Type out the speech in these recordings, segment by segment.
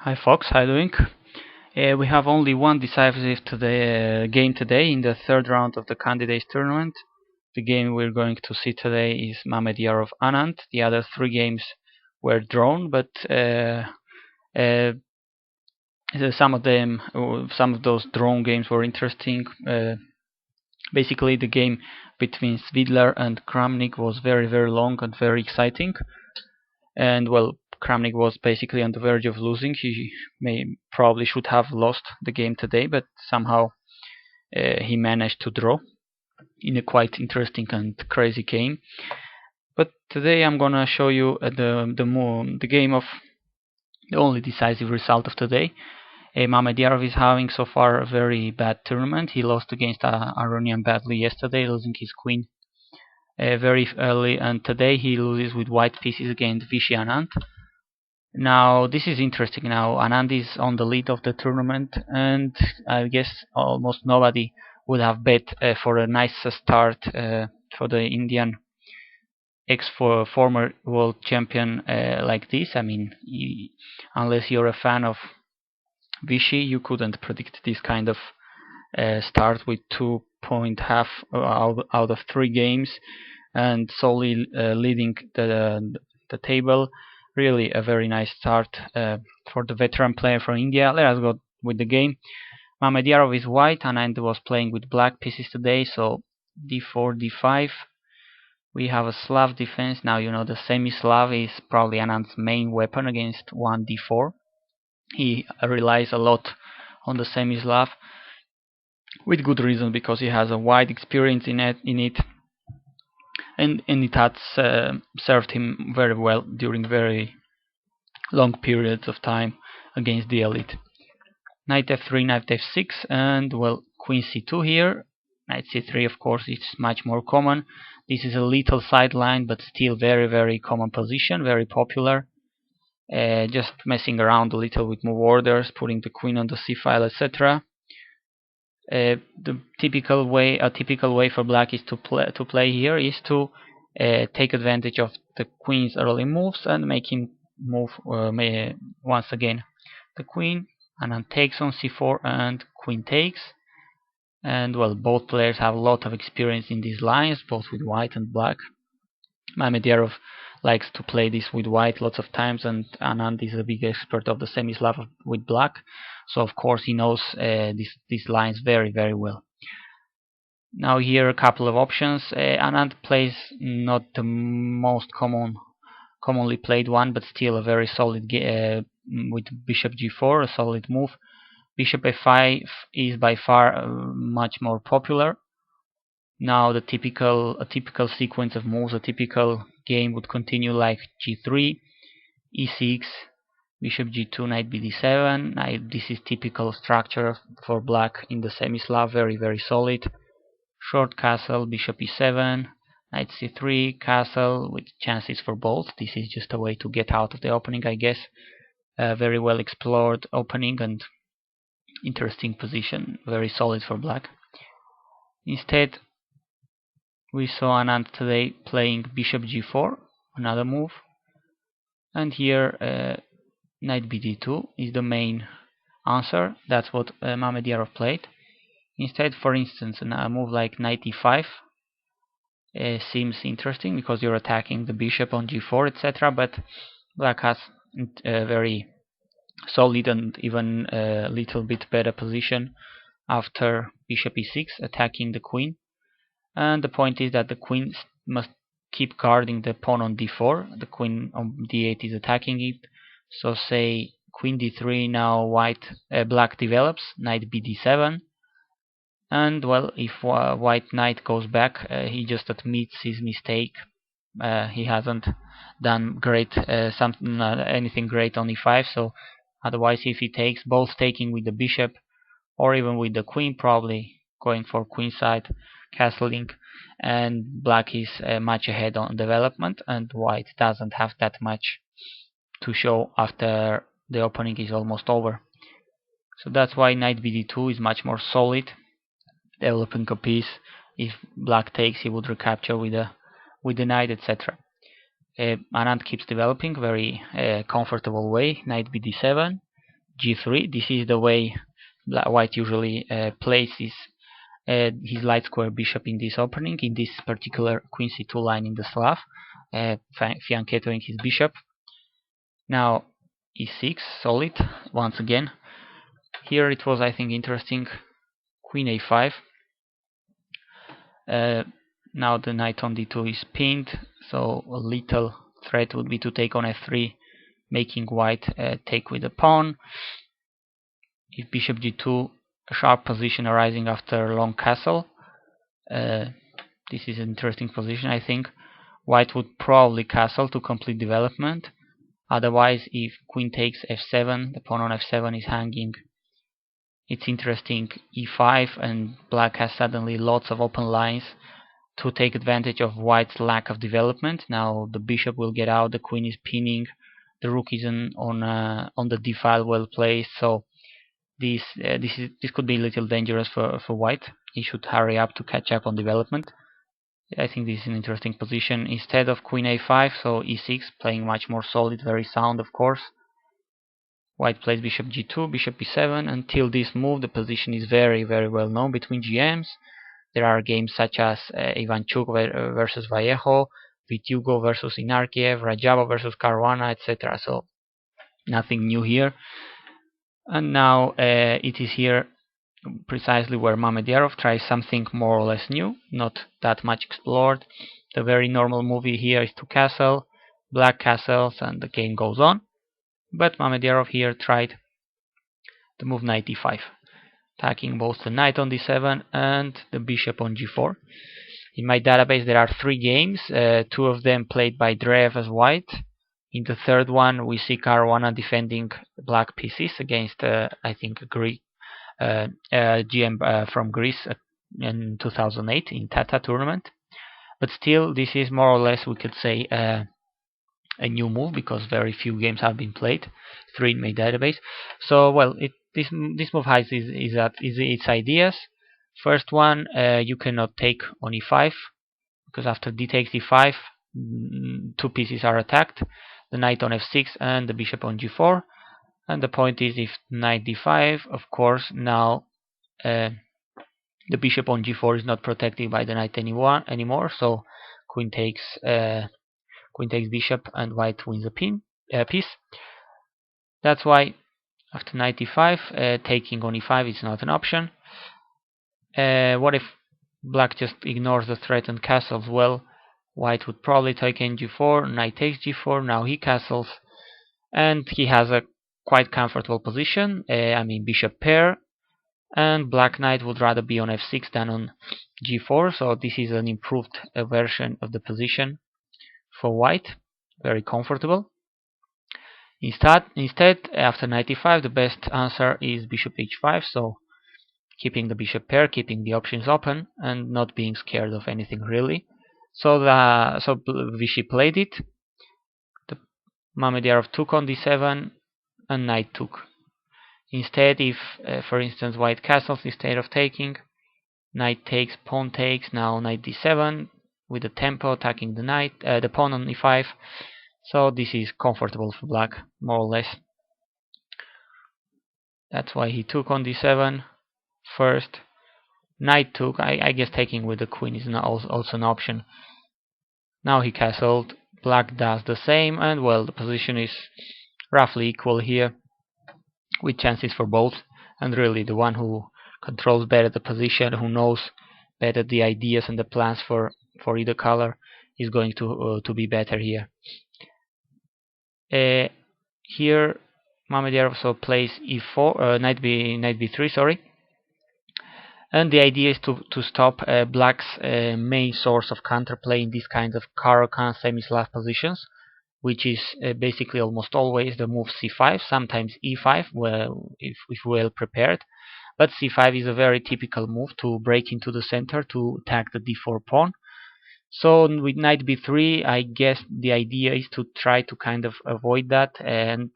Hi Fox, how you doing? We have only one decisive game today in the third round of the candidates tournament. The game we're going to see today is Mamedyarov Anand. The other three games were drawn, but uh, some of those drawn games were interesting. Basically, the game between Svidler and Kramnik was very long and very exciting. And well, Kramnik was basically on the verge of losing. He probably should have lost the game today, but somehow he managed to draw in a quite interesting and crazy game. But today I'm gonna show you the game of the only decisive result of today. Mamedyarov is having so far a very bad tournament. He lost against Aronian badly yesterday, losing his queen very early, and today he loses with white pieces against Vichy Anand. Now this is interesting. Now Anand is on the lead of the tournament, and I guess almost nobody would have bet for a nice start for the Indian former world champion like this. I mean, unless you're a fan of Vichy, you couldn't predict this kind of start with 2-point half out of 3 games and solely leading the table. Really a very nice start for the veteran player from India. Let us go with the game. Mamedyarov is white, Anand was playing with black pieces today, so d4, d5. We have a Slav defense. Now you know the semi-Slav is probably Anand's main weapon against 1d4. He relies a lot on the semi-Slav with good reason, because he has a wide experience in it, and it has served him very well during very long periods of time against the elite. Knight f3, knight f6, and well, queen c2 here. Knight c3, of course, is much more common. This is a little sideline, but still very common position, very popular. Just messing around a little with move orders, putting the queen on the c file, etc. A typical way for black is to play here is to take advantage of the queen's early moves and make him move once again the queen, and then takes on c4 and queen takes. And well, both players have a lot of experience in these lines, both with white and black. Mamedyarov likes to play this with white lots of times, and Anand is a big expert of the semi-Slav with black, so of course he knows these lines very well. Now here a couple of options. Anand plays not the most commonly played one, but still a very solid with bishop g4, a solid move. Bishop f5 is by far much more popular. Now a typical sequence of moves, a typical game would continue like g3, e6, bishop g2, knight bd7. This is typical structure for black in the semi-Slav, very solid. Short castle, bishop e7, knight c3, castle with chances for bolt. This is just a way to get out of the opening, I guess. Very well explored opening and interesting position, very solid for black. Instead, we saw Anand today playing bishop g4, another move, and here knight bd2 is the main answer. That's what Mamedyarov played. Instead, for instance, a move like knight e5 seems interesting because you're attacking the bishop on g4, etc. But black has a very solid and even a little bit better position after bishop e6, attacking the queen. And the point is that the queen must keep guarding the pawn on d4. The queen on d8 is attacking it. So say queen d3, now black develops, knight bd7. And well, if white knight goes back, he just admits his mistake. He hasn't done anything great on e5. So otherwise, if he takes, both taking with the bishop or even with the queen, probably going for queenside castling, and black is much ahead on development, and white doesn't have that much to show after the opening is almost over. So that's why knight bd2 is much more solid, developing a piece. If black takes, he would recapture with the knight, etc. Anand keeps developing very comfortable way, knight bd7, g3. This is the way white usually plays his light square bishop in this opening, in this particular queen c2 line in the Slav, fianchettoing his bishop. Now e6, solid, once again. Here it was, I think, interesting. Queen a5. Now the knight on d2 is pinned, so a little threat would be to take on f3, making white take with the pawn. If bishop g2, a sharp position arising after a long castle. This is an interesting position, I think. White would probably castle to complete development. Otherwise, if queen takes f7, the pawn on f7 is hanging. It's interesting e5, and black has suddenly lots of open lines to take advantage of white's lack of development. Now the bishop will get out, the queen is pinning, the rook is on the d file well placed, so this could be a little dangerous for white. He should hurry up to catch up on development. I think this is an interesting position. Instead of queen a5, so e6, playing much more solid, very sound, of course. White plays bishop g2, bishop e7. Until this move, the position is very, very well known between GMs. There are games such as Ivanchuk versus Vallejo, Vityugo versus Inarkiev, Rajabov versus Caruana, etc. So nothing new here. And now it is here precisely where Mamedyarov tries something more or less new, not that much explored. The very normal move here is to castle, black castles, and the game goes on. But Mamedyarov here tried the move knight e5, attacking both the knight on d7 and the bishop on g4. In my database there are 3 games, 2 of them played by Drev as white. In the third one we see Caruana defending black pieces against I think a Greek GM from Greece in 2008 in Tata tournament. But still, this is more or less, we could say, a new move, because very few games have been played, 3 in my database. So well, this move has its ideas. First one, you cannot take on e5, because after d takes e5, 2 pieces are attacked, the knight on f6 and the bishop on g4. And the point is, if knight d5, of course, now the bishop on g4 is not protected by the knight anymore, so queen takes bishop and white wins a piece. That's why after knight e5, taking on e5 is not an option. What if black just ignores the threatened castles? Well, white would probably take on g4, knight takes g4, now he castles, and he has a quite comfortable position, bishop pair, and black knight would rather be on f6 than on g4, so this is an improved version of the position for white, very comfortable. Instead, after knight e5, the best answer is bishop h5, so keeping the bishop pair, keeping the options open, and not being scared of anything really. So Vichy played it. Mamedyarov took on d7, and knight took. Instead, if for instance white castles instead of taking, knight takes, pawn takes, now knight d7 with the tempo attacking the pawn on e5. So this is comfortable for black, more or less. That's why he took on d7 first. Knight took, I guess taking with the queen is also an option. Now he castled, black does the same, and well, the position is roughly equal here, with chances for both, and really the one who controls better the position, who knows better the ideas and the plans for either color, is going to be better here. Here Mamedyarov also plays e4, knight b3, sorry, and the idea is to stop black's main source of counterplay in these kinds of Karjakin semi-Slav positions, which is basically almost always the move c5, sometimes e5, if well prepared. But c5 is a very typical move to break into the center to attack the d4 pawn. So with knight b3, I guess the idea is to try to kind of avoid that and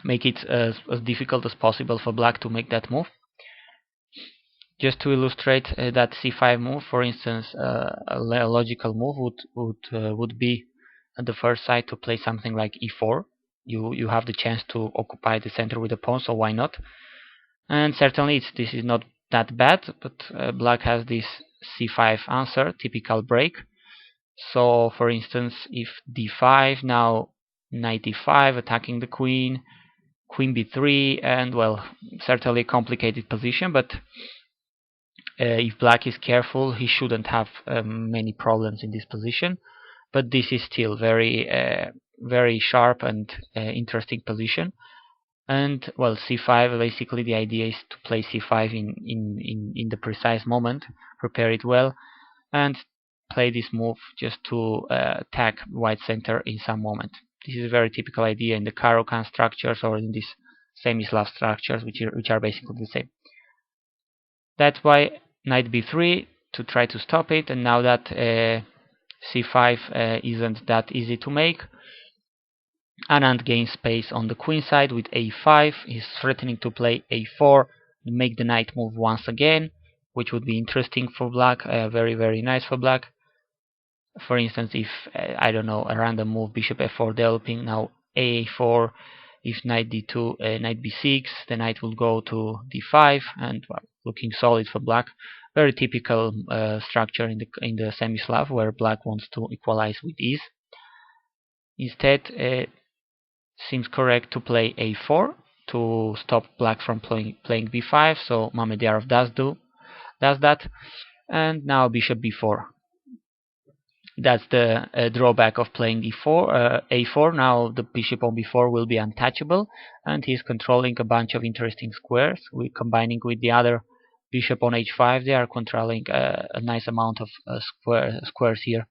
make it as difficult as possible for black to make that move. Just to illustrate that c5 move, for instance, a logical move would be at the first side to play something like e4, you have the chance to occupy the center with the pawn, so why not? And certainly this is not that bad, but black has this c5 answer, typical break. So for instance, if d5, now knight d5 attacking the queen, queen b3, and well, certainly a complicated position, but if black is careful, he shouldn't have many problems in this position. But this is still very sharp and interesting position. And well, c5, basically the idea is to play c5 in the precise moment, prepare it well, and play this move just to attack white center in some moment. This is a very typical idea in the Karjakin structures or in these semi-Slav structures, which are basically the same. That's why knight b3 to try to stop it, and now that c5 isn't that easy to make, Anand gains space on the queen side with a5. He's threatening to play a4, make the knight move once again, which would be interesting for black, very nice for black. For instance, if I don't know, a random move, bishop f4 developing, now a4, if knight d2, knight b6, the knight will go to d5, and well, looking solid for black. Very typical structure in the semi-Slav, where black wants to equalize with ease. Instead, seems correct to play a4 to stop black from playing b5. So Mamedyarov does that, and now bishop b4. That's the drawback of playing a4. Now the bishop on b4 will be untouchable, and he's controlling a bunch of interesting squares. We're combining with the other bishop on h5. They are controlling a nice amount of squares here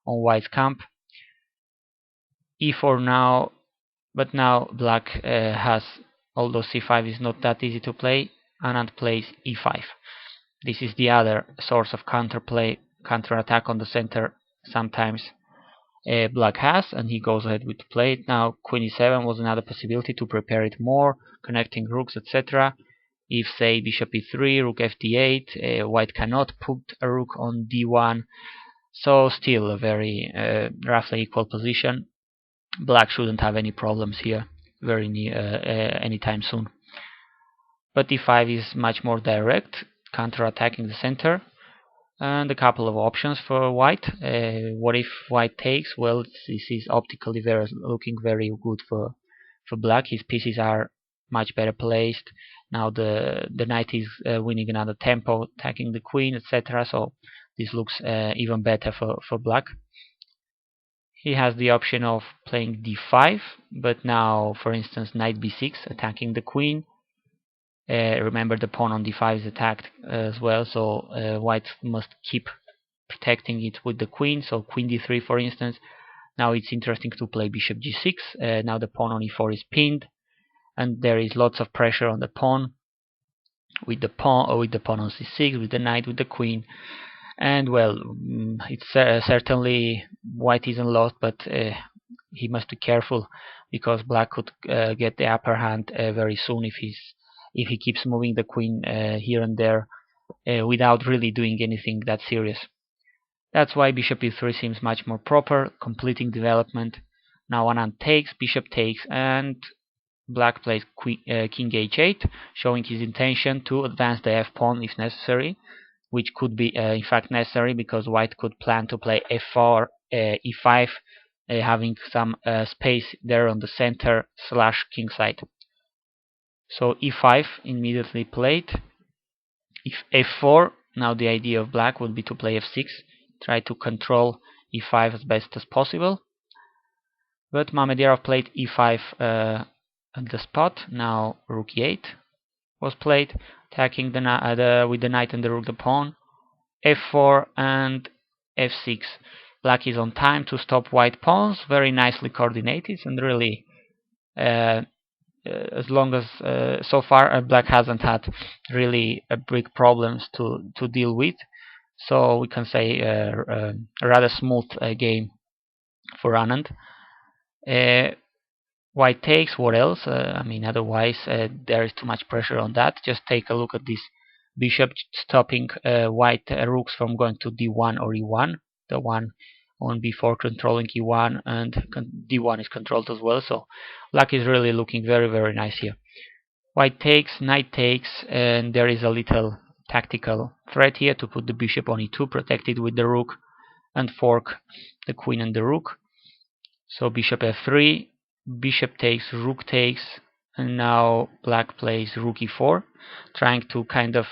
on white's camp. e4 now, but now black has, although c5 is not that easy to play, Anand plays e5. This is the other source of counter-attack on the center sometimes black has, and he goes ahead with the play it. Now queen e7 was another possibility to prepare it more, connecting rooks, etc. If say bishop e3, rook fd8, white cannot put a rook on d1, so still a very roughly equal position. Black shouldn't have any problems here anytime soon. But e5 is much more direct, counter-attacking the center. And a couple of options for white. What if white takes? Well, this is optically looking very good for black. His pieces are much better placed. Now the knight is winning another tempo, attacking the queen, etc. So this looks even better for black. He has the option of playing d5, but now, for instance, knight b6, attacking the queen. Remember, the pawn on d5 is attacked as well, so white must keep protecting it with the queen. So queen d3, for instance. Now it's interesting to play bishop g6. Now the pawn on e4 is pinned, and there is lots of pressure on the pawn with the pawn on c6, with the knight, with the queen. And well, it's certainly white isn't lost, but he must be careful, because black could get the upper hand very soon if he keeps moving the queen here and there without really doing anything that serious. That's why bishop e3 seems much more proper, completing development. Now Anand takes, bishop takes, and black plays king h8, showing his intention to advance the f-pawn if necessary, which could be in fact necessary, because white could plan to play f4, e5, having some space there on the center / king side. So e5 immediately played. If f4, now the idea of black would be to play f6, try to control e5 as best as possible. But Mamedyarov played e5 at the spot. Now rook e8 was played, attacking with the knight and the rook the pawn. f4 and f6. Black is on time to stop white pawns, very nicely coordinated, and really as long as so far black hasn't had really big problems to deal with, so we can say a rather smooth game for Anand. White takes, what else? I mean, otherwise there is too much pressure on that. Just take a look at this bishop, stopping white rooks from going to d1 or e1, the one on b4 controlling e1, and d1 is controlled as well, so black is really looking very, very nice here. White takes, knight takes, and there is a little tactical threat here to put the bishop on e2, protected with the rook, and fork the queen and the rook. So bishop f3, bishop takes, rook takes, and now black plays rook e4, trying to kind of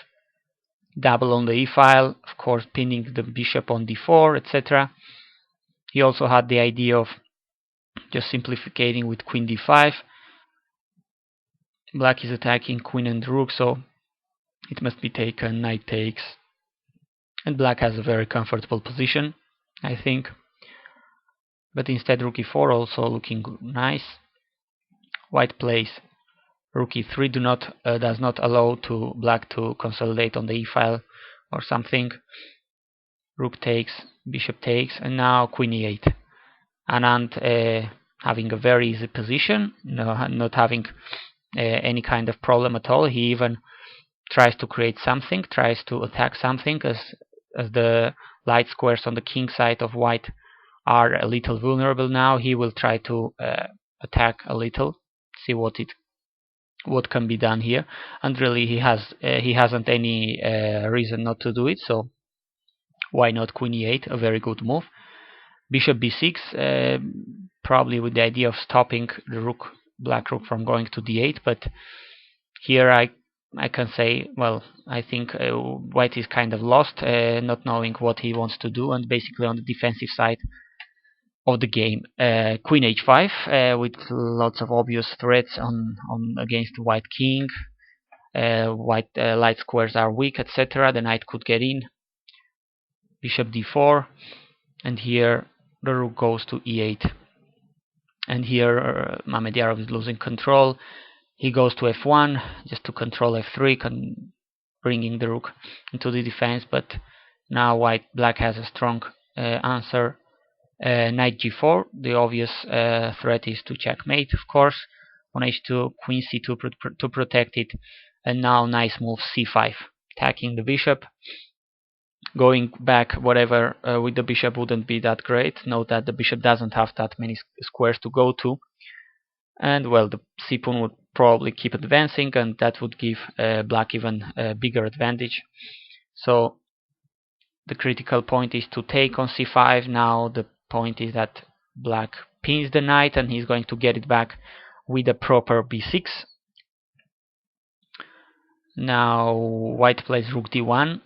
double on the e-file, of course pinning the bishop on d4, etc. He also had the idea of just simplifying with queen d5. Black is attacking queen and rook, so it must be taken, knight takes, and black has a very comfortable position, I think. But instead rook e4 also looking nice. White plays rook e3 does not allow to black to consolidate on the e-file or something. Rook takes, bishop takes, and now queen e8. Anand having a very easy position, not having any kind of problem at all. He even tries to create something, tries to attack something, as the light squares on the king side of white are a little vulnerable now. He will try to attack a little, see what can be done here, and really he hasn't any reason not to do it, so why not queen e8, a very good move. Bishop b6, probably with the idea of stopping the black rook from going to d8, but here I can say, well, I think white is kind of lost, not knowing what he wants to do, and basically on the defensive side of the game. Queen h5 with lots of obvious threats on against white king. White light squares are weak, etc. The knight could get in. Bishop d4, and here the rook goes to e8. And here Mamedyarov is losing control. He goes to f1 just to control f3, bringing the rook into the defense. But now black has a strong answer. Knight g4, the obvious threat is to checkmate, of course. On h2, queen c2 to protect it, and now nice move c5, attacking the bishop. Going back, whatever, with the bishop wouldn't be that great. Note that the bishop doesn't have that many squares to go to, and well, the c-pawn would probably keep advancing, and that would give black even a bigger advantage. So the critical point is to take on c5. Now the point is that black pins the knight, and he's going to get it back with a proper b6. Now white plays rook d1,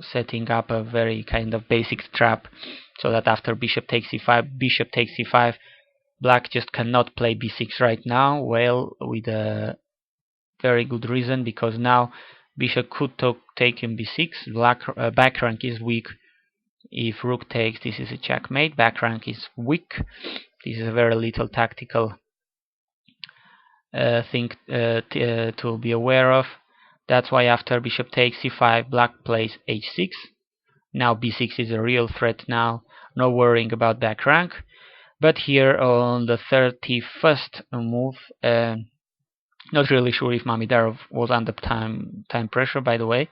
setting up a very kind of basic trap, so that after bishop takes c5, bishop takes c5, black just cannot play b6 right now. Well, with a very good reason, because now bishop could take in b6. Black back rank is weak. If rook takes, this is a checkmate. Back rank is weak. This is a very little tactical thing to be aware of. That's why after bishop takes c5, black plays h6. Now b6 is a real threat now, no worrying about back rank. But here on the 31st move, not really sure if Mamedyarov was under time pressure, by the way.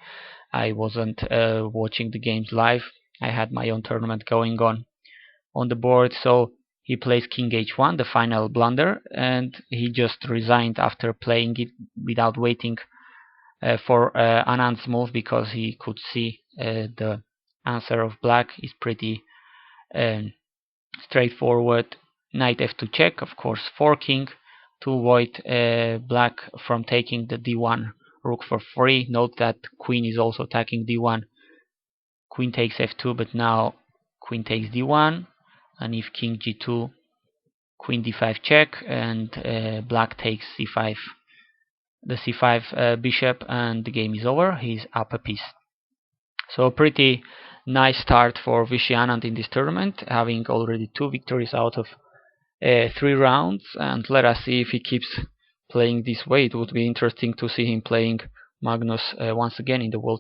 I wasn't watching the games live. I had my own tournament going on the board, so he plays king h1, the final blunder, and he just resigned after playing it without waiting for Anand's move, because he could see the answer of black is pretty straightforward. Knight f2 check, of course forking to avoid black from taking the d1 rook for free. Note that queen is also attacking d1. Queen takes f2, but now queen takes d1, and if king g2, queen d5 check, and black takes c5, the c5 bishop, and the game is over. He's up a piece. So a pretty nice start for Vishy Anand in this tournament, having already 2 victories out of 3 rounds, and let us see if he keeps playing this way. It would be interesting to see him playing Magnus once again in the World